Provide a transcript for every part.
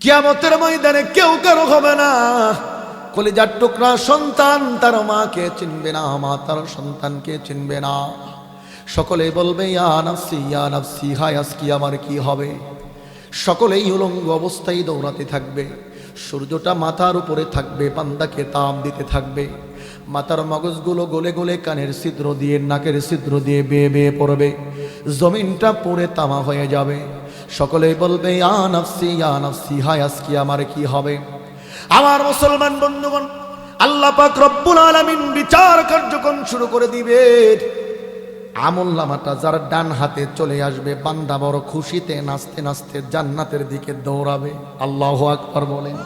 কিয়ামতের ময়দানে কেউ কারো হবে না। কলিজার টুকরা সন্তান তার মাকে চিনবে না, মা তার সন্তানকে চিনবে না। সকলেই বলবে ইয়া নাফসি, হায় আজকে আমার কি হবে। সকলেই উলঙ্গ অবস্থায় দৌড়াতে থাকবে। সূর্যটা মাথার উপরে থাকবে, বান্দাকে তাপ দিতে থাকবে। মাথার মগজগুলো গলে গলে কানের ছিদ্র দিয়ে, নাকের ছিদ্র দিয়ে বেয়ে বেয়ে পড়বে। জমিনটা পুড়ে তামা হয়ে যাবে। সকলেই বলবে ইয়া নাফসি, হায় আজকে আমার কি হবে। আমার মুসলমান বন্ধুগণ, আল্লাহ পাক রব্বুল আলামিন বিচার কার্যক্রম শুরু করে দিবে। আমলনামাটা যার ডান হাতে চলে আসবে, বান্দা বড় খুশিতে নাচতে নাচতে জান্নাতের দিকে দৌড়াবে। আল্লাহু আকবার বলেন।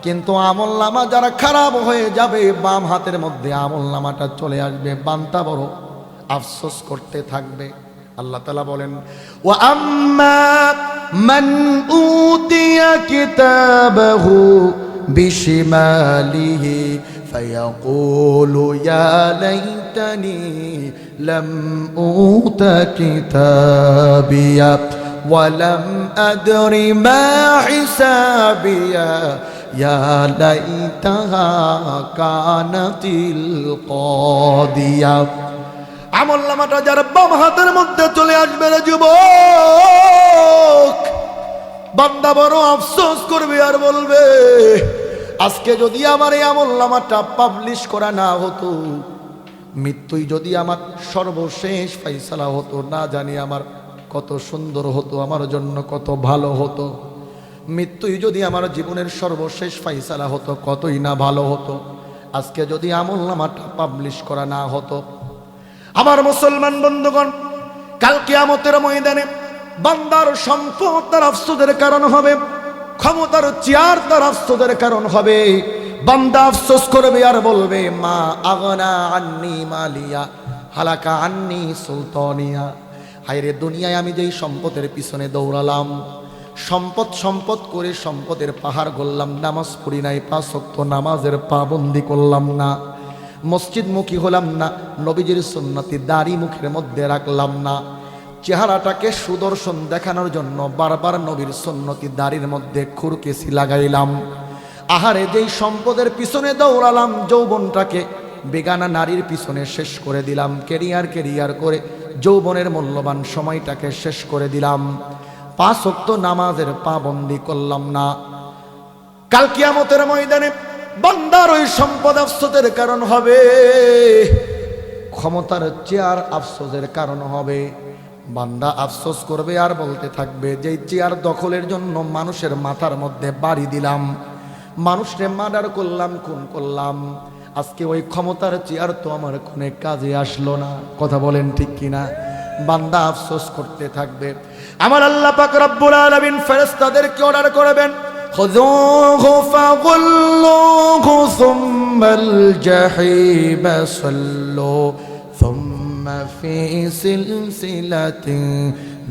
কিন্তু আমলনামা যারা খারাপ হয়ে যাবে, বাম হাতের মধ্যে আমলনামাটা চলে আসবে, বান্দা বড় আফসোস করতে থাকবে। আল্লাহ তাআলা বলেন ওয়া আম্মা মান উতিয়া কিতাবাহু বিশিমালিহি ফায়াকুলু ইয়া লাইতানি লাম উতা কিতাবিয়া ওয়া লাম আদরি মা হিসাবিয়া ইয়া লাইতাহা কানাতিল কাদিয়া। আমলনামাটা যার বাম হাতের মধ্যে চলে আসবে রে যুবক, বান্দা বড় আফসোস করবে আর বলবে আজকে যদি আমার এই আমলনামাটা পাবলিশ করা না হতো, মৃত্যুই যদি আমার সর্বশেষ ফয়সালা হতো, না জানি আমার কত সুন্দর হতো, আমার জন্য কত ভালো হতো। মৃত্যুই যদি আমার জীবনের সর্বশেষ ফয়সালা হতো, কতই না ভালো হতো। আজকে যদি আমলনামাটা পাবলিশ করা না হতো। আমার মুসলমান বন্ধুগণ, কাল কিয়ামতের ময়দানে বান্দার সম্পদ তার আফসোসের কারণ হবে, ক্ষমতার চেয়ার তার আফসোসের কারণ হবে। বান্দা আফসোস করবে আর বলবে মা আগনা আন্নি মালিয়া হালাকা আন্নি সুলতানিয়া। হায়রে দুনিয়ায় আমি যেই সম্পদের পিছনে দৌড়ালাম, সম্পদ সম্পদ করে সম্পদের পাহাড় গড়লাম, নামাজ পড়ি নাই, 5 ওয়াক্ত নামাজের পাবন্দি করলাম না, মসজিদমুখী হলাম না, নবীজির সুন্নতি দাড়ি মুখের মধ্যে রাখলাম না, চেহারাটাকে সুদর্শন দেখানোর জন্য বারবার নবীর সুন্নতি দাড়ির মধ্যে খুরকেসি লাগাইলাম। আহারে যেই সম্পদের পিছনে দৌড়ালাম, যৌবনটাকে বেগানা নারীর পিছনে শেষ করে দিলাম, কেরিয়ার করে যৌবনের মূল্যবান সময়টাকে শেষ করে দিলাম, 5 ওয়াক্ত নামাজের পাবন্দি করলাম না। কাল কিয়ামতের ময়দানে বান্দার ওই সম্পদ আফসোসের কারণ হবে, ক্ষমতার চেয়ার আফসোসের কারণ হবে। বান্দা আফসোস করবে আর বলতে থাকবে যেই চেয়ার দখলের জন্য মানুষের মাথার মধ্যে বাড়ি দিলাম, মানুষকে মার্ডার করলাম, খুন করলাম, আজকে ওই ক্ষমতার চেয়ার তো আমার কোনো কাজে আসলো না। কথা বলেন ঠিক কিনা? বান্দা আফসোস করতে থাকবে। আমার আল্লাহ পাক রব্বুল আলামিন ফেরেশতাদেরকে অর্ডার করবেন খুযূহু ফাগুল্লুহু সুম্মাল জাহিমা সাল্লু সুম্মা ফি সিলসিলাতিন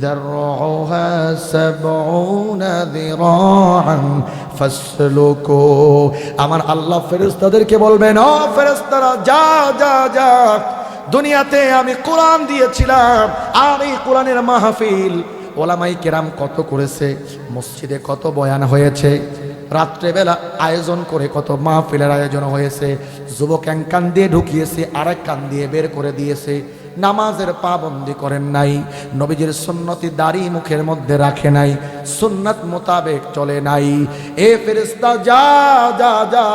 ذرعها 70 ذراعا فاسلكوا। আমার আল্লাহ ফেরেশতাদেরকে বলবেন ও ফেরেশতারা যা যা যা, দুনিয়াতে আমি কোরআন দিয়েছিলাম, আর এই কোরআনের মাহফিল ওলামাই কেরাম কত করেছে, মসজিদে কত বয়ান হয়েছে, রাত্রেবেলা আয়োজন করে কত মাহফিলের আয়োজন হয়েছে, যুবক এক কান দিয়ে ঢুকিয়েছে, আরেক কান দিয়ে বের করে দিয়েছে, নামাজের পাবন্দি করেন নাই, নবীজির সুন্নতি দাড়ি মুখের মধ্যে রাখে নাই, সুন্নাত মোতাবেক চলে নাই। এ ফেরেশতা যা যা যা,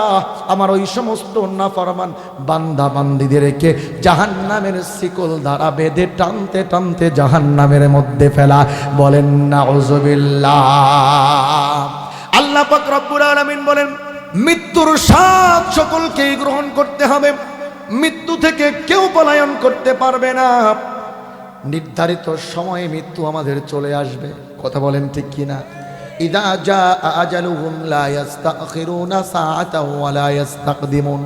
আমার ওই সমস্ত নাফরমান বান্দা বান্দীদেরকে জাহান্নামের শিকল দ্বারা বেঁধে টানতে টানতে জাহান্নামের মধ্যে ফেলা। বলেন নাউযুবিল্লাহ। আল্লাহ পাক রব্বুল আলামিন বলেন মৃত্যুর স্বাদ সকলকেই গ্রহণ করতে হবে, মৃত্যু থেকে কেউ পলায়ন করতে পারবে না। নির্ধারিত সময়ে মৃত্যু আমাদের চলে আসবে। কথা বলেন ঠিক কিনা? ইযা জাআ আজালুহুম লা ইস্তাখিরুনা সাআতাও ওয়া লা ইস্তাকদিমুন।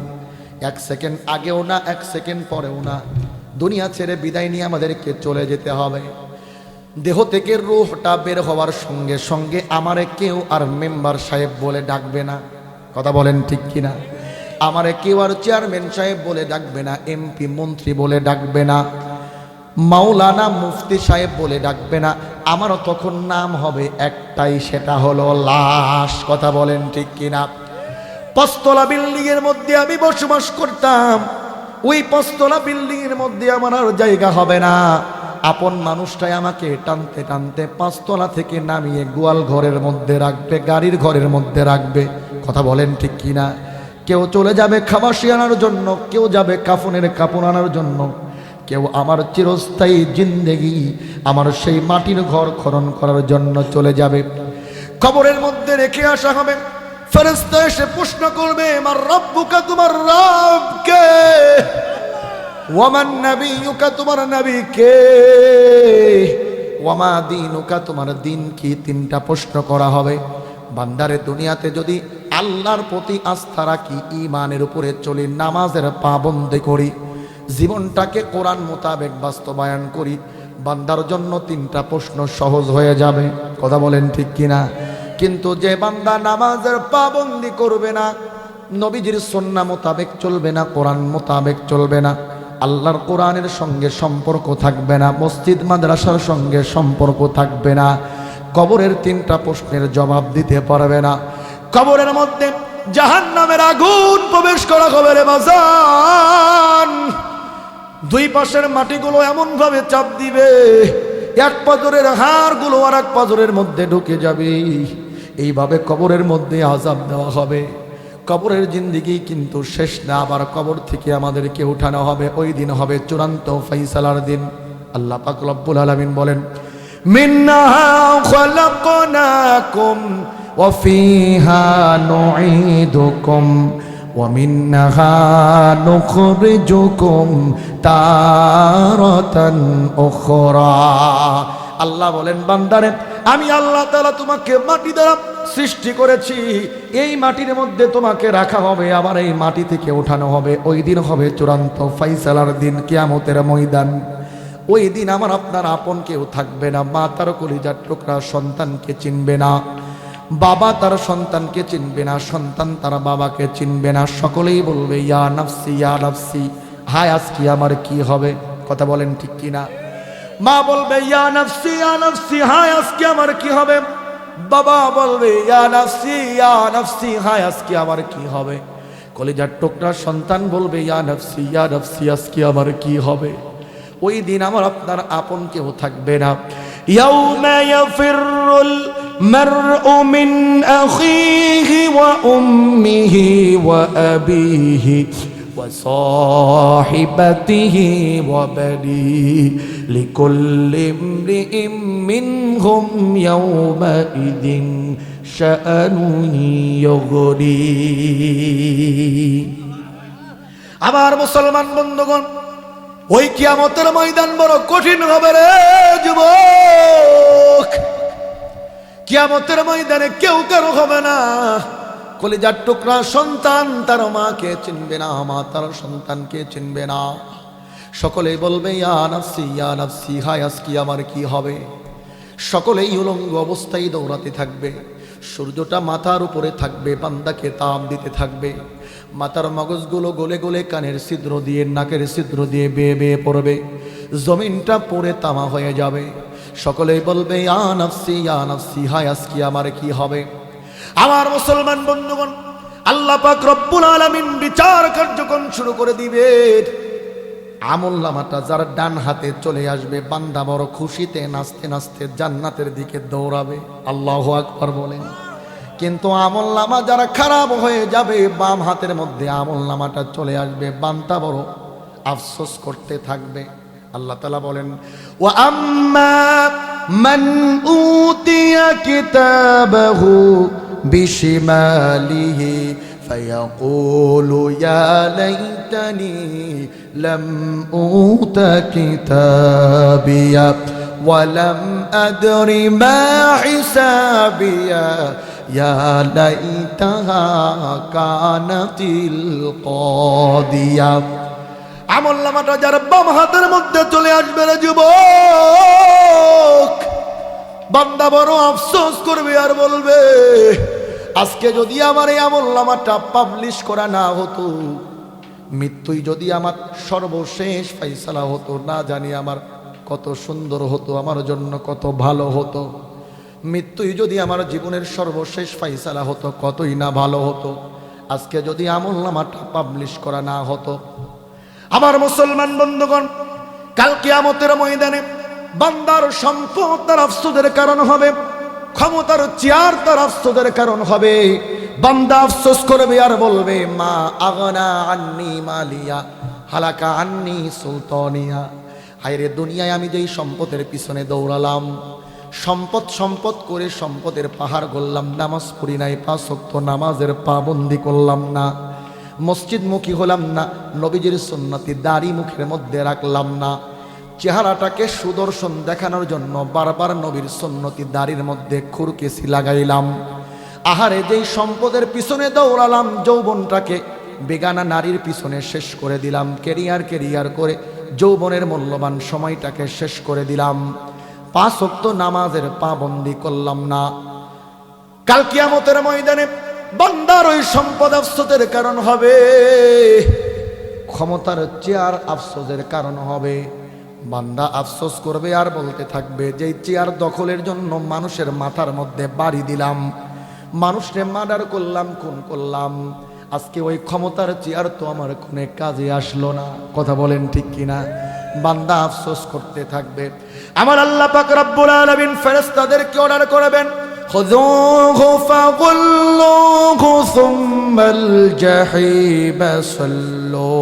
1 সেকেন্ড আগেও না, 1 সেকেন্ড পরেও না। দুনিয়া ছেড়ে বিদায় নিয়ে আমাদেরকে চলে যেতে হবে। দেহ থেকে রূহটা বের হওয়ার সঙ্গে সঙ্গে আমারে কেউ আর মেম্বার সাহেব বলে ডাকবে না। কথা বলেন ঠিক কিনা? আমারে কেউ আর চেয়ারম্যান সাহেব বলে ডাকবে না, এমপি মন্ত্রী বলে ডাকবে না। মাওলানা মুফতি সাহেব বলে ডাকবে না, আমারও তখন নাম হবে একটাই, সেটা হলো লাশ। কথা বলেন ঠিক কিনা? 5 তলা বিল্ডিং এর মধ্যে আমি বসবাস করতাম, ওই 5 তলা বিল্ডিং এর মধ্যে আমার আর জায়গা হবে না। আপন মানুষটাই আমাকে টানতে টানতে 5 তলা থেকে নামিয়ে গোয়াল ঘরের মধ্যে রাখবে, গাড়ির ঘরের মধ্যে রাখবে। কথা বলেন ঠিক কিনা? কেউ চলে যাবে খাবাসি আনার জন্য, কেউ যাবে কাফনের কাপড় আনার জন্য, কেউ আমার চিরস্থায়ী জিন্দেগি আমার সেই মাটির ঘর খনন করার জন্য চলে যাবে। কবরের মধ্যে রেখে আসা হবে, ফেরেশতা এসে প্রশ্ন করবে, মার রব্বুকা, তোমার রব কে? ওয়ামান নাবিয়ুকা, তোমার নবী কে? ওয়ামা দীনুকা, তোমার দিন কি? 3টা প্রশ্ন করা হবে। বান্দারে, দুনিয়াতে যদি আল্লাহর প্রতি আস্থা রাখি, ঈমানের উপরে চলি, নামাজের পাবন্দি করি, জীবনটাকে কোরআন মোতাবেক বাস্তবায়ন করি, বান্দার জন্য 3টা প্রশ্ন সহজ হয়ে যাবে। কথা বলেন ঠিক কিনা? কিন্তু যে বান্দা নামাজের পাবন্দি করবে না, নবীজির সুন্নাহ মোতাবেক চলবে না, কোরআন মোতাবেক চলবে না, আল্লাহর কোরআনের সঙ্গে সম্পর্ক থাকবে না, মসজিদ মাদ্রাসার সঙ্গে সম্পর্ক থাকবে না, কবরের 3টা প্রশ্নের জবাব দিতে পারবে না। কবরের মধ্যে জাহান্নামের আগুন প্রবেশ করা হবে রে বাজান। 2 পাশের মাটিগুলো এমন ভাবে চাপ দিবে, এক পাথরের হাড়গুলো আর এক পাথরের মধ্যে ঢুকে যাবে। এইভাবে কবরের মধ্যে আযাব দেওয়া হবে। কবরের জিন্দেগি কিন্তু শেষ না, আবার কবর থেকে আমাদেরকে উঠানো হবে। ওই দিন হবে চূড়ান্ত ফাইসালার দিন। আল্লাহ পাক রব্বুল আলামিন বলেন, মিনহা খালাকনাকুম ওয়া ফিহা নুঈদুকুম ওয়া মিনহা নুখরিজুকুম তারাতান উখরা। আল্লাহ বলেন, বান্দারে, আমি আল্লাহ তাআলা তোমাকে মাটি দ্বারা সৃষ্টি করেছি, এই মাটির মধ্যে তোমাকে রাখা হবে, আবার এই মাটি থেকে ওঠানো হবে। ওই দিন হবে চূড়ান্ত ফাইসালার দিন, কিয়ামতের ময়দান। ওই দিন আমার আপনার আপন কেউ থাকবে না। মা তার কলিজার টুকরা সন্তানকে চিনবে না, বাবা তার সন্তানকে চিনবে না, সন্তান তার বাবাকে চিনবে না। সকলেই বলবে, ইয়া নাফসি ইয়া নাফসি, হায় আজকে আমার কি হবে? কথা বলেন ঠিক কিনা? মা বলবে, ইয়া নাফসি ইয়া নাফসি, হায় আজকে আমার কি হবে? বাবা বলবে, ইয়া নাফসি, হায় আজকে আমার কি হবে? কলিজার টুকরা সন্তান বলবে, ইয়া নাফসি আজকে আমার কি হবে? ওই দিন আমার আপনার আপন কেউ থাকবে না। ইয়াউমা ইয়াফিরুল মারউ মিন আখিহি ওয়া উম্মিহি ওয়া আবিহি ওয়া সাহিবাতিহি ওয়া বানিহি লিকুল্লি ইমরিইম মিনহুম ইয়াউমাইযিন শাআনুন ইউগনি। আমার মুসলমান বন্ধুগণ, ওই কিয়ামতের ময়দান বড় কঠিন হবে রে যুবক। কিয়ামতের ময়দানে কেউ কারো হবে না। কলিজার টুকরা সন্তান তার মাকে চিনবে না, মা তার সন্তানকে চিনবে না। সকলেই বলবে, ইয়া নাফসি, হায় আজকে আমার কি হবে? সকলেই উলঙ্গ অবস্থায় দৌড়াতে থাকবে। সূর্যটা মাথার উপরে থাকবে, বান্দাকে তাপ দিতে থাকবে। মাথার মগজগুলো গলে গলে কানের ছিদ্র দিয়ে, নাকের ছিদ্র দিয়ে বেয়ে বেয়ে পড়বে। জমিনটা পড়ে তামা হয়ে যাবে। সকলেই বলবে, ইয়া নাফসি, হায় আজকে আমার কি হবে? আমার মুসলমান বন্ধুগণ, আল্লাহ পাক রব্বুল আলামিন বিচার কার্যক্রম শুরু করে দিবে। আমলনামাটা যার ডান হাতে চলে আসবে, বান্দা বড় খুশিতে নাচতে নাচতে জান্নাতের দিকে দৌড়াবে। আল্লাহু আকবার বলেন। কিন্তু আমলনামা যারা খারাপ হয়ে যাবে, বাম হাতের মধ্যে আমলনামাটা চলে আসবে, বান্দা বড় আফসোস করতে থাকবে। আল্লাহ তাআলা বলেন, ওয়া আম্মা মান উতিয়া কিতাবাহু বিশিমালিহি ফায়াকুলু ইয়া লাইতানি লাম উতা কিতাবিয়া ওয়া লাম আদরি মা হিসাবিয়া ইয়া লাইতাহা কানাতিল কাদিয়া। আমলনামাটা যার বাম হাতের মধ্যে চলে আসবে রে যুবক, বান্দা বড় আফসোস করবে আর বলবে, আজকে যদি আমার এই আমলনামাটা পাবলিশ করা না হতো, মৃত্যুই যদি আমার সর্বশেষ ফাইসালা হতো, না জানি আমার কত সুন্দর হতো, আমার জন্য কত ভালো হতো। মৃত্যুই যদি আমার জীবনের সর্বশেষ ফাইসালা হতো, কতই না ভালো হতো। আজকে যদি আমলনামাটা পাবলিশ করা না হতো। আমার মুসলমান বন্ধুগণ, কাল কিয়ামতের ময়দানে বান্দার সম্পদ তার আফসোসের কারণ হবে, ক্ষমতার চেয়ার তার আফসোসের কারণ হবে। বান্দা আফসোস করবে আর বলবে, মা আগনা আন্নি মালিয়া হালাকা আন্নি সুলতানিয়া। হায়রে দুনিয়ায় আমি যেই সম্পদের পিছনে দৌড়ালাম, সম্পদ সম্পদ করে সম্পদের পাহাড় গড়লাম, নামাজ পড়ি নাই, 5 ওয়াক্ত নামাজের পাবন্দি করলাম না, মসজিদমুখী হলাম না, নবীজির সুন্নতি দাড়ি মুখের মধ্যে রাখলাম না, চেহারাটাকে সুদর্শন দেখানোর জন্য বারবার নবীর সুন্নতি দাড়ির মধ্যে খুরকেসি লাগাইলাম। আহারে যেই সম্পদের পিছনে দৌড়ালাম, যৌবনটাকে বেগানা নারীর পিছনে শেষ করে দিলাম, কেরিয়ার করে যৌবনের মূল্যবান সময়টাকে শেষ করে দিলাম, 5 ওয়াক্ত নামাজের পাবন্দি করলাম না। কাল কিয়ামতের ময়দানে বান্দার ওই সম্পদ আফসোসের কারণ হবে, ক্ষমতার চেয়ার আফসোসের কারণ হবে। বান্দা আফসোস করবে আর বলতে থাকবে, যেই চেয়ার দখলের জন্য মানুষের মাথার মধ্যে বাড়ি দিলাম, মানুষকে মার্ডার করলাম, খুন করলাম, আজকে ওই ক্ষমতার চেয়ার তো আমার কোনো কাজে আসলো না। কথা বলেন ঠিক কিনা? বান্দা আফসোস করতে থাকবে। আমার আল্লাহ পাক রব্বুল আলামিন ফেরেশতাদেরকে অর্ডার করবেন, খুযূহু ফাগুল্লুহু সুম্মাল জাহিমা সাল্লু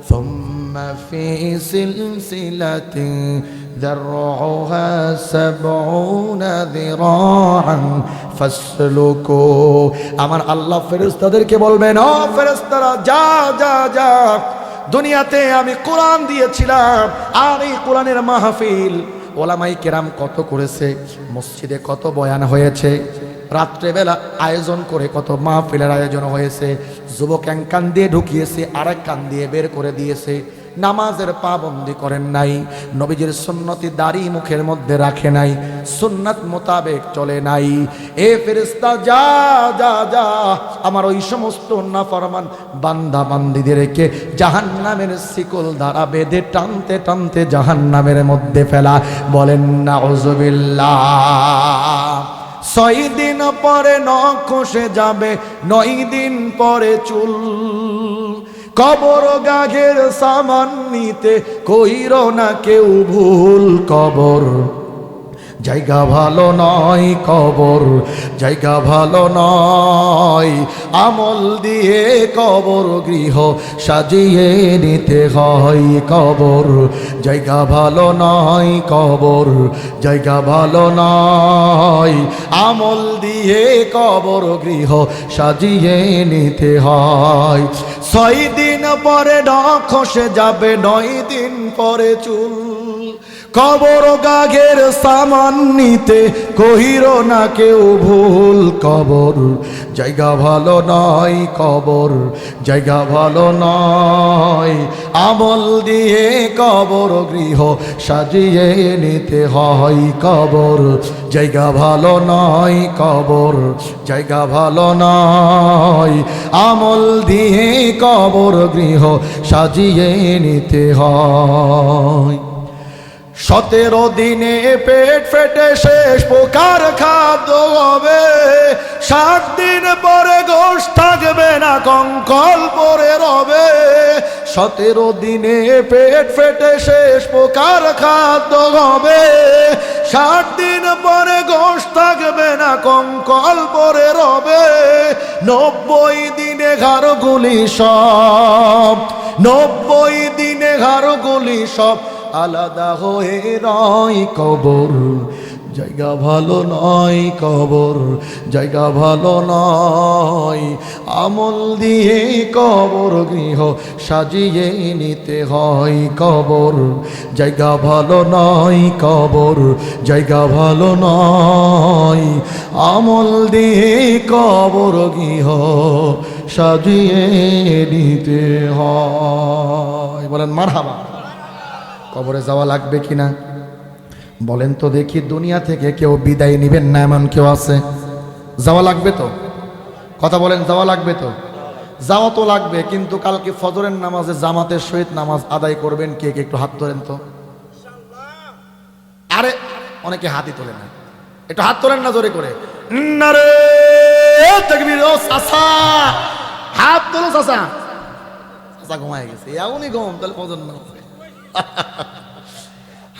সুম্মা ফি সিলসিলাতিন যারউহা 70 যিরাআন ফাসলুকু। আমার আল্লাহ ফেরেশতাদেরকে বলবেন, ও ফেরেশতারা, যা যা যা, দুনিয়াতে আমি কোরআন দিয়েছিলাম, আর এই কোরআনের মাহফিল ওলামাই কেরাম কত করেছে, মসজিদে কত বয়ান হয়েছে, রাত্রেবেলা আয়োজন করে কত মাহফিলের আয়োজন হয়েছে, যুবক এক কান দিয়ে ঢুকিয়েছে, আরেক কান দিয়ে বের করে দিয়েছে, নামাজের পাবন্দি করেন নাই, নবীজির সুন্নতি দাড়ি মুখের মধ্যে রাখে নাই, সুন্নাত মোতাবেক চলে নাই। এ ফেরেশতা, যা যা যা, আমার ওই সমস্ত নাফরমান বান্দা বান্দীদেরকে জাহান্নামের শিকল দ্বারা বেঁধে টানতে টানতে জাহান্নামের মধ্যে ফেলা। বলেন নাউযুবিল্লাহ। 6 দিন পরে নখ খসে যাবে, 9 দিন পরে চুল, কবর গাঘের সামান নিতে কইর না কেউ ভুল, কবর জায়গা ভালো নয়, কবর জায়গা ভালো নয়, আমল দিয়ে কবর গৃহ সাজিয়ে নিতে হয়, কবর জায়গা ভালো নয়, কবর জায়গা ভালো নয়, আমল দিয়ে কবর গৃহ সাজিয়ে নিতে হয়। 6 দিন পরে নখ খসে যাবে, 9 দিন পরে চুল, কবর গাঘের সামান নিতে কহির না কেউ ভুল, কবর জায়গা ভালো নয়, কবর জায়গা ভালো নয়, আমল দিয়ে কবর গৃহ সাজিয়ে নিতে হয়, কবর জায়গা ভালো নয়, কবর জায়গা ভালো নয়, আমল দিয়ে কবর গৃহ সাজিয়ে নিতে হয়। 17 দিনে পেট ফেটে শেষ প্রকার খাদ্য হবে, 60 দিন পরে গোশ থাকবে না, কঙ্কাল পরে রবে। 17 দিনে পেট ফেটে শেষ প্রকার খাদ্য হবে, 60 দিন পরে গোশ থাকবে না, কঙ্কাল পরে রবে। 90 দিনে ঘাড়গুলি সব, 90 দিনে ঘাড়গুলি সব আলাদা হয়ে রয়, কবর জায়গা ভালো নয়, কবর জায়গা ভালো নয়, আমল দিয়ে কবর গৃহ সাজিয়ে নিতে হয়, কবর জায়গা ভালো নয়, কবর জায়গা ভালো নয়, আমল দিয়ে কবর গৃহ সাজিয়ে নিতে হয়। বলেন মারহাবা। কবরে যাওয়া লাগবে কিনা বলেন তো দেখি? দুনিয়া থেকে কেউ বিদায় নিবেন না এমন কেউ আছে? যাওয়া লাগবে তো? কথা বলেন, যাওয়া লাগবে তো? যাওয়া তো লাগবে, কিন্তু কালকে ফজরের নামাজে জামাতের সহিত নামাজ আদায় করবেন কে কে? একটু হাত ধরেন তো। আরে অনেকে হাতই তোলে না, একটু হাত তোলেন না জোরে করে। নারে তাকবীর। ও চাচা হাত তোলো, চাচা। চাচা ঘুমায় গেছে, এমনই ঘুম, তাহলে ফজর না।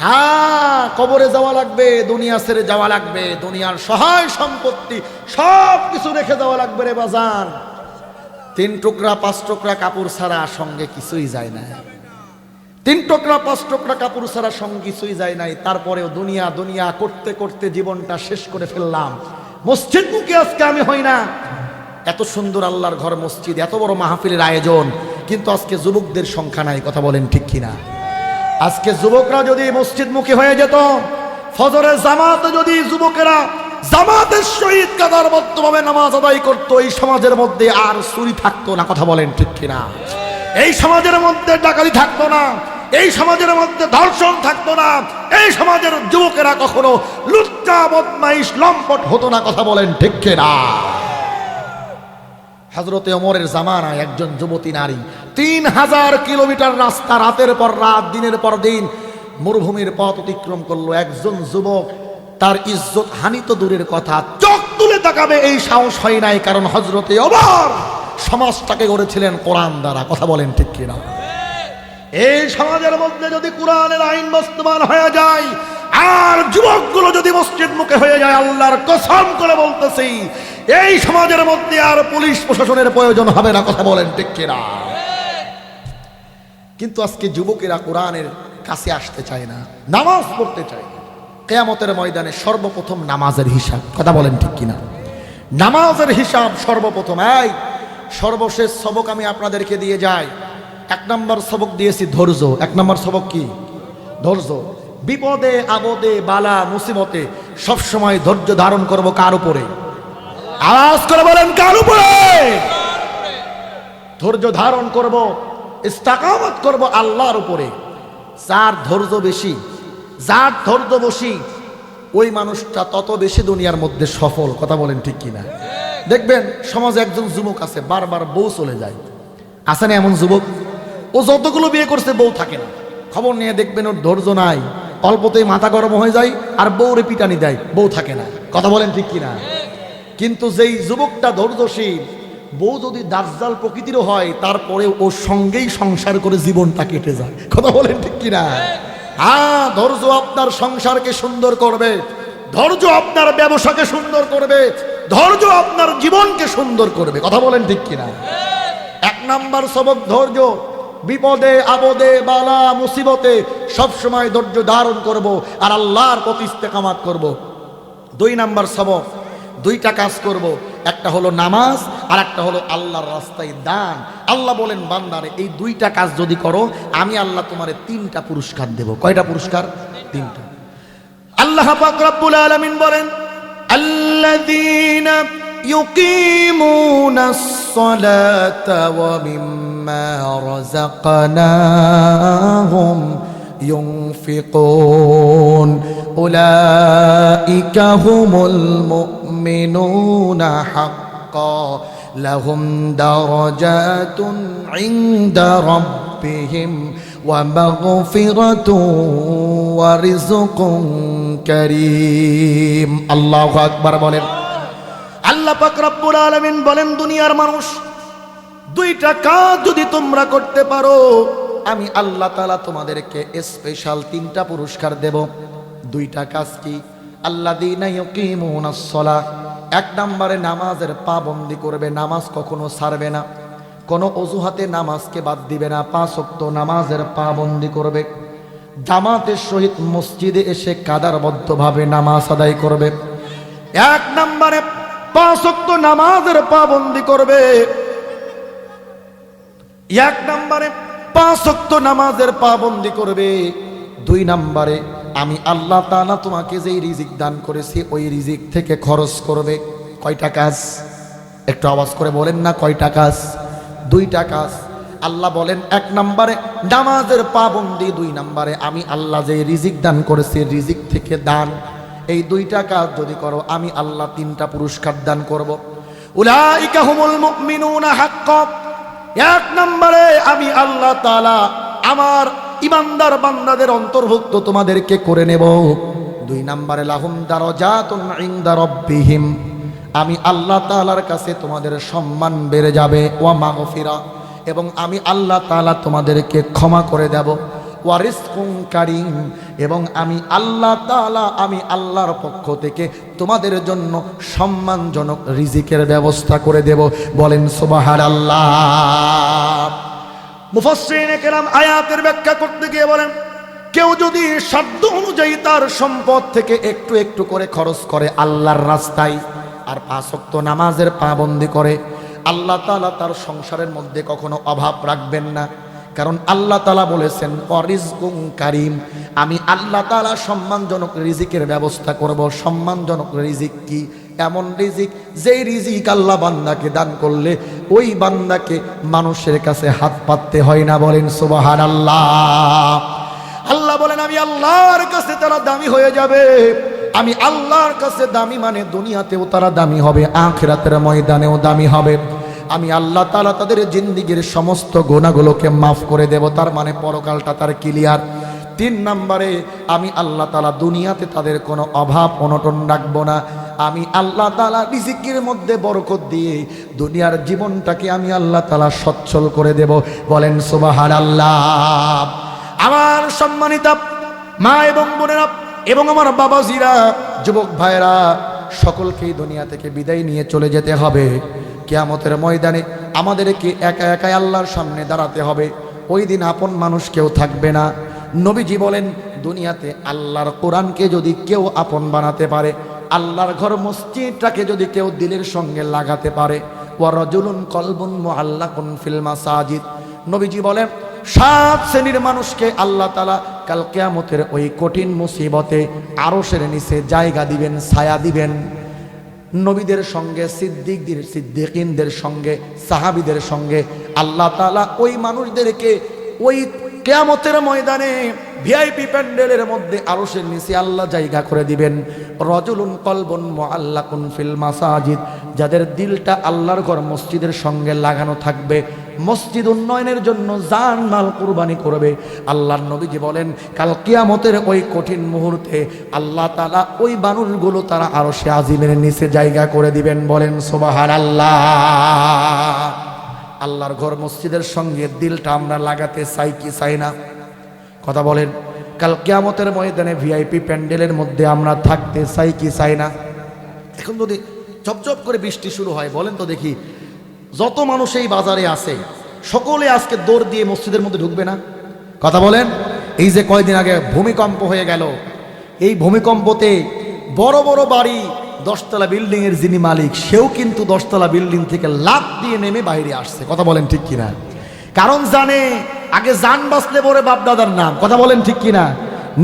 হ্যাঁ, কবরে যাওয়া লাগবে, দুনিয়া ছেড়ে যাওয়া লাগবে, দুনিয়ার সহায় সম্পত্তি সব কিছু রেখে যাওয়া লাগবে রে বাজান। 3 টুকরা 5 টুকরা কাপড় ছাড়া সঙ্গে কিছুই যায় না। 3 টুকরা 5 টুকরা কাপড় ছাড়া সঙ্গে কিছুই যায় নাই। তারপরেও দুনিয়া দুনিয়া করতে করতে জীবনটা শেষ করে ফেললাম। মসজিদ মুখে আজকে আমি হই না। এত সুন্দর আল্লাহর ঘর মসজিদ, এত বড় মাহফিলের আয়োজন, কিন্তু আজকে যুবকদের সংখ্যা নাই। কথা বলেন ঠিক কিনা? আজকে যুবকরা যদি মসজিদ মুখী হয়ে যেত, ফজরের জামাতে যদি যুবকেরা জামাতের সহিত কাদারবদ্ধভাবে নামাজ আদায় করতো, এই সমাজের মধ্যে আর চুরি থাকতো না। কথা বলেন ঠিক কিনা? এই সমাজের মধ্যে ডাকাতি থাকতো না, এই সমাজের মধ্যে ধর্ষণ থাকতো না, এই সমাজের যুবকেরা কখনো লুচ্চা বদমাইশ লম্পট হতো না। কথা বলেন ঠিক কিনা? হযরতে ওমরের জামানায় একজন যুবতী নারী 3000 কিলোমিটার রাস্তা রাতের পর রাত দিনের পর দিন মরুভূমির পথ অতিক্রম করলো। একজন যুবক তার ইজ্জত হানি তো দূরের কথা, চোখ তুলে তাকাবে এই সাহস হয় নাই, কারণ হযরতে ওমর সমাজটাকে গড়েছিলেন কোরআন দ্বারা। কথা বলেন ঠিক কিনা? এই সমাজের মধ্যে যদি কোরআনের আইন বাস্তবায়ন হয়ে যায় আর যুবকগুলো যদি মসজিদ মুখে হয়ে যায়, আল্লাহর কসম করে বলতেছি এই সমাজের মধ্যে আর পুলিশ প্রশাসনের প্রয়োজন হবে না। কথা বলেন ঠিক কিনা? কিন্তু আজকে যুবকেরা কোরআনের কাছে আসতে চায় না, নামাজ পড়তে চায় না। কিয়ামতের ময়দানে সর্বপ্রথম নামাজের হিসাব। কথা বলেন ঠিক কিনা? নামাজের হিসাব সর্বপ্রথম। এই সর্বশেষ সবক আমি আপনাদেরকে দিয়ে যাই। 1 নম্বর সবক দিয়েছি ধৈর্য। 1 নম্বর সবক কি? ধৈর্য। বিপদে আপদে বালা মুসিবতে সবসময় ধৈর্য ধারণ করব কার উপরে? আওয়াজ করে বলেন, কার উপরে? ধৈর্য ধারণ করব, ইস্তেকামত করব আল্লাহর উপরে। যার ধৈর্য বেশি, যার ধৈর্য বেশি, ওই মানুষটা তত বেশি দুনিয়ার মধ্যে সফল। কথা বলেন ঠিক কিনা? দেখবেন সমাজে একজন যুবক আছে, বারবার বউ চলে যায়। আছে না এমন যুবক? ও যতগুলো বিয়ে করছে বউ থাকে না। খবর নিয়ে দেখবেন ওর ধৈর্য নাই, অল্পতেই মাথা গরম হয়ে যায় আর বউরে পিটানি দেয়, বউ থাকে না। কথা বলেন ঠিক কিনা? কিন্তু যেই যুবকটা ধৈর্যশীল, বউ যদি দাজ্জাল প্রকৃতিরও হয়, তারপরে ওর সঙ্গেই সংসার করে জীবনটা কেটে যায়। কথা বলেন ঠিক কিনা? হ্যাঁ, ধৈর্য আপনার সংসারকে সুন্দর করবে, ধৈর্য আপনার ব্যবসাকে সুন্দর করবে, ধৈর্য আপনার জীবনকে সুন্দর করবে। কথা বলেন ঠিক কিনা? 1 নম্বর সবক ধৈর্য। বিপদে আপদে বালা মুসিবতে সবসময় ধৈর্য ধারণ করব আর আল্লাহর প্রতি ইস্তেকামাত করব। 2 নম্বর সবক, 2টা কাজ করব। একটা হলো নামাজ আর একটা হলো আল্লাহর রাস্তায় দান। আল্লাহ বলেন, বান্দারে এই 2টা কাজ যদি করো, আমি আল্লাহ তোমারে 3টা পুরস্কার দেব। কয়টা পুরস্কার? 3টা। আল্লাহ পাক রব্বুল আলামিন বলেন, আল্লাযীনা ইউকিমুনাস সালাতা ওয়া মিম্মা রাযাকনাহুম ينفقون أولئك هم المؤمنون حقا لهم درجات عند ربهم ومغفرة ورزق كريم الله أكبر বলেন। আল্লাহ পাক রব্বুল আলামিন বলেন, দুনিয়ার মানুষ 2টা কাজ যদি তোমরা করতে পারো, আমি আল্লাহ তাআলা তোমাদেরকে স্পেশাল 3টা পুরস্কার দেব। 2টা কাজ কি? আল্লাযীনা ইউকিমুনাস সালাহ, 1 নম্বরে নামাজের পাবন্দি করবে, নামাজ কখনো ছাড়বে না, কোনো অজুহাতে নামাজকে বাদ দিবে না। 5 ওয়াক্ত নামাজের পাবন্দি করবে, জামাতের সহিত মসজিদে এসে কাদারবদ্ধভাবে নামাজ আদায় করবে। 1 নম্বরে 5 ওয়াক্ত নামাজের পাবন্দি করবে, 1 নম্বরে 5 ওয়াক্ত নামাজের পাবন্দি করবে। 2 নম্বরে আমি আল্লাহ তাআলা তোমাকে যেই রিজিক দান করেছি ওই রিজিক থেকে খরচ করবে। কয়টা কাজ? একটু আওয়াজ করে বলেন না, কয়টা কাজ? 2টা কাজ। আল্লাহ বলেন 1 নম্বরে নামাজের পাবন্দি, 2 নম্বরে আমি আল্লাহ যে রিজিক দান করেছি রিজিক থেকে দান। এই 2টা কাজ যদি করো, আমি আল্লাহ 3টা পুরস্কার দান করব। উলাইকা হুমুল মুমিনুনা হাক্কান, 1 নম্বরে আমি আল্লাহ তাআলা আমার ইমানদার বান্দাদের অন্তর্ভুক্ত তোমাদেরকে করে নেব। 2 নম্বরে লাহুম দারাজাতুন ইনদা রাব্বিহিম, আমি আল্লাহ তাআলার কাছে তোমাদের সম্মান বেড়ে যাবে, ওয়া মাগফিরা, এবং আমি আল্লাহ তাআলা তোমাদেরকে ক্ষমা করে দেব, ওয়া রিজকুন কারীম, এবং আমি আল্লাহ তাআলা আমি আল্লাহর পক্ষ থেকে তোমাদের জন্য সম্মানজনক রিজিকের ব্যবস্থা করে দেব। বলেন সুবহানাল্লাহ। মুফাসসিরিনে কেরাম আয়াতের ব্যাখ্যা করতে গিয়ে বলেন, কেউ যদি সাধ্য অনুযায়ী তার সম্পদ থেকে একটু একটু করে খরচ করে আল্লাহর রাস্তায়, আর 5 ওয়াক্ত নামাজের পাবন্দি করে, আল্লাহ তাআলা তার সংসারের মধ্যে কখনো অভাব রাখবেন না। কারণ আল্লাহ তাআলা বলেছেন ওয়ারিজকুন কারীম, আমি আল্লাহ তাআলা সম্মানজনক রিজিকের ব্যবস্থা করব। সম্মানজনক রিজিক কি? এমন রিজিক যেই রিজিক আল্লাহ বান্দাকে দান করলে ওই বান্দাকে মানুষের কাছে হাত পাততে হয় না। বলেন সুবহানাল্লাহ। আল্লাহ বলেন আমি আল্লাহর কাছে তারা দামি হয়ে যাবে। আমি আল্লাহর কাছে দামি মানে দুনিয়াতেও তারা দামি হবে, আখিরাতের ময়দানেও দামি হবে। আমি আল্লাহ তাআলা তাদের জিন্দেগীর সমস্ত গুনাহগুলোকে মাফ করে দেব, তার মানে পরকালটা তার ক্লিয়ার। 3 নম্বরে আমি আল্লাহ তাআলা দুনিয়াতে তাদের কোনো অভাব অনটন রাখবো না। আমি আল্লাহ তাআলা রিজিকের মধ্যে বরকত দিয়ে দুনিয়ার জীবনটাকে আমি আল্লাহ তাআলা সচ্ছল করে দেব। বলেন সুবহানাল্লাহ। আমার সম্মানিত মা এবং বোনেরা এবং আমার বাবাজিরা, যুবক ভাইরা, সকলকেই দুনিয়া থেকে বিদায় নিয়ে চলে যেতে হবে। কিয়ামতের ময়দানে আমাদেরকে একা একাই আল্লাহর সামনে দাঁড়াতে হবে। ওই দিন আপন মানুষ কেউ থাকবে না। নবীজি বলেন, দুনিয়াতে আল্লাহর কোরআনকে যদি কেউ আপন বানাতে পারে, আল্লাহর ঘর মসজিদটাকে যদি কেউ দিলের সঙ্গে লাগাতে পারে, ওয়া রাজুলুন কলবুন মুআল্লাকুন ফিল মাসাজিদ, নবীজি বলেন 7 শ্রেণীর মানুষকে আল্লাহ তাআলা কাল কিয়ামতের ওই কঠিন মুসিবতে আরশের নিচে জায়গা দিবেন, ছায়া দিবেন। নবীদের সঙ্গে, সিদ্দিকিনদের সঙ্গে, সাহাবীদের সঙ্গে আল্লাহ তাআলা ওই মানুষদেরকে ওই কিয়ামতের ময়দানে ভিআইপি প্যান্ডেলের মধ্যে আরশের নিচে আল্লাহ জায়গা করে দিবেন। রাজুলুন কলবুন মুআল্লাকুন ফিল মাসাজিদ, যাদের দিলটা আল্লাহর ঘর মসজিদের সঙ্গে লাগানো থাকবে, মসজিদ উন্নয়নের জন্য জান মাল কুরবানি করবে। আল্লাহর নবীজি বলেন কাল কিয়ামতের ওই কঠিন মুহূর্তে আল্লাহ তাআলা ওই মানুষগুলো তারা আরশে আজিমের নিচে জায়গা করে দিবেন। বলেন সুবহানাল্লাহ। আল্লাহর ঘর মসজিদের সঙ্গে দিলটা আমরা লাগাতে চাই কি চাই না? কথা বলেন। কাল কিয়ামতের ময়দানে ভিআইপি প্যান্ডেলের মধ্যে আমরা থাকতে চাই কি চাই না? এখন যদি ঝপঝপ করে বৃষ্টি শুরু হয়, বলেন তো দেখি, যত মানুষ এই বাজারে আছে সকলে আজকে দৌড় দিয়ে মসজিদের মধ্যে ঢুকবে না? কথা বলেন। এই যে কয়েকদিন আগে ভূমিকম্প হয়ে গেল, এই ভূমিকম্পতে বড় বড় বাড়ি 10 তলা বিল্ডিং এর যিনি মালিক, সেও কিন্তু 10 তলা বিল্ডিং থেকে লাফ দিয়ে নেমে বাইরে আসছে। কথা বলেন ঠিক কিনা? কারণ জানে আগে জান বাঁচলে পরে বাপদাদার নাম। কথা বলেন ঠিক কিনা?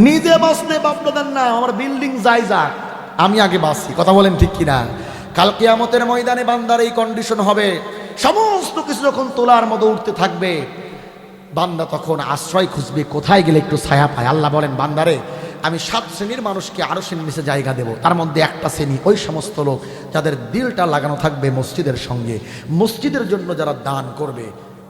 নিজে বাঁচলে বাপদাদার নাম, আমার বিল্ডিং যাই যাক, আমি আগে বাঁচি। কথা বলেন ঠিক কিনা? কাল কিয়ামতের ময়দানে বান্দার এই কন্ডিশন হবে। সমস্ত কিছু যখন তোলার মতো উঠতে থাকবে, বান্দা তখন আশ্রয় খুঁজবে, কোথায় গেলে একটু ছায়া পায়। আল্লাহ বলেন, বান্দারে আমি 7 শ্রেণীর মানুষকে আরশের নিচে জায়গা দেব। তার মধ্যে একটা শ্রেণী ওই সমস্ত লোক যাদের দিলটা লাগানো থাকবে মসজিদের সঙ্গে, মসজিদের জন্য যারা দান করবে,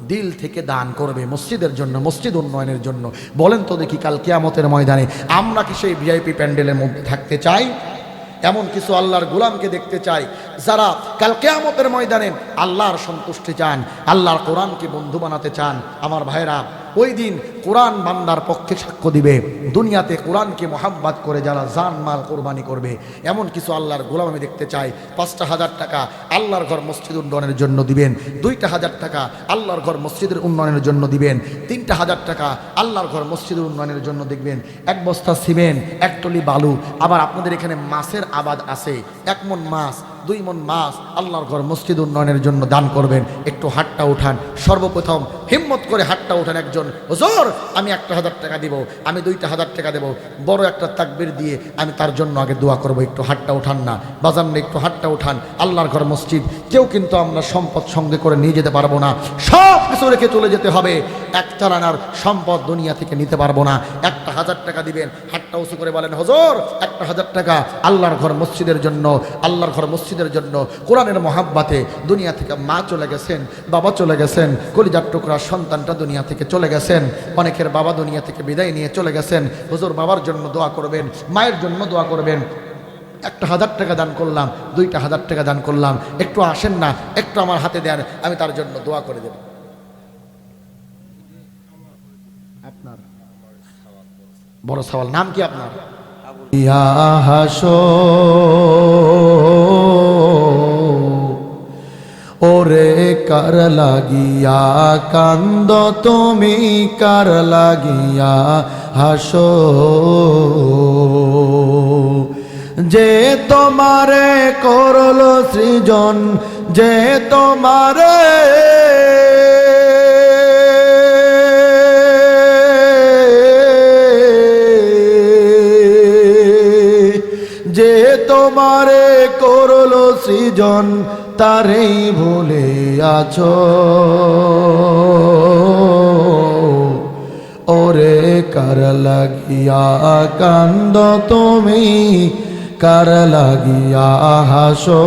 দিল থেকে দান করবে মসজিদের জন্য, মসজিদ উন্নয়নের জন্য। বলেন তো দেখি, কাল কিয়ামতের ময়দানে আমরা কি সেই ভিআইপি প্যান্ডেলের মধ্যে থাকতে চাই? এমন কিছু আল্লাহর গোলামকে দেখতে চাই যারা কাল কিয়ামতের ময়দানে আল্লাহর সন্তুষ্টি চান, আল্লাহর কোরআনকে বন্ধু বানাতে চান। আমার ভাইরা, ওই দিন কোরআন বান্দার পক্ষে সাক্ষ্য দিবে। দুনিয়াতে কোরআনকে মোহাব্বত করে যারা জান মাল কোরবানি করবে, এমন কিছু আল্লাহর গোলাম আমি দেখতে চাই। 5,000 টাকা আল্লাহর ঘর মসজিদ উন্নয়নের জন্য দিবেন, 2,000 টাকা আল্লাহর ঘর মসজিদের উন্নয়নের জন্য দিবেন, 3,000 টাকা আল্লাহর ঘর মসজিদের উন্নয়নের জন্য দেখবেন, 1 বস্তা সিমেন্ট, 1 টলি বালু। আবার আপনাদের এখানে মাছের আবাদ আছে, 1 মণ মাছ, 2 মণ মাছ আল্লাহর ঘর মসজিদ উন্নয়নের জন্য দান করবেন। একটু হাতটা উঠান, সর্বপ্রথম হিম্মত করে হাতটা উঠান। একজন, হুজুর আমি 1,000 টাকা দিব, আমি 2,000 টাকা দেব, বড় একটা তাকবীর দিয়ে আমি তার জন্য আগে দোয়া করব। একটু হাতটা উঠান না বাজান, একটু হাতটা উঠান। আল্লাহর ঘর মসজিদ কেউ কিন্তু আমরা সম্পদ সঙ্গে করে নিয়ে যেতে পারবো না, সব কিছু রেখে চলে যেতে হবে। 1 চালানার সম্পদ দুনিয়া থেকে নিতে পারবো না। 1,000 টাকা দিবেন, হাতটা উঁচু করে বলেন, হুজুর 1,000 টাকা আল্লাহর ঘর মসজিদের জন্য, আল্লাহর ঘর মসজিদের জন্য, কোরআনের মহাব্বাতে। দুনিয়া থেকে মা চলে গেছেন, বাবা চলে গেছেন, কলিজার টুকরা সন্তানটা দুনিয়া থেকে চলে গেছেন। অনেকের বাবা দুনিয়া থেকে বিদায় নিয়ে চলে গেছেন। হুজুর বাবার জন্য দোয়া করবেন, মায়ের জন্য দোয়া করবেন। 1,000 টাকা দান করলাম, 2,000 টাকা দান করলাম, একটু আসেন না, একটু আমার হাতে দেন, আমি তার জন্য দোয়া করে দেব। আপনার বড় সওয়াল, নাম কি আপনার? ইয়া হাসো ওরে কার লাগিয়া কান্দ তুমি, কার লাগিয়া হাসো, যে তোমারে করলো সৃজন, যে তোমারে যে তোমারে করলো সৃজন, তারেই ভুলে আছো ওরে কার লাগিয়া কান্দ তুমি, কার লাগিয়া হাসো।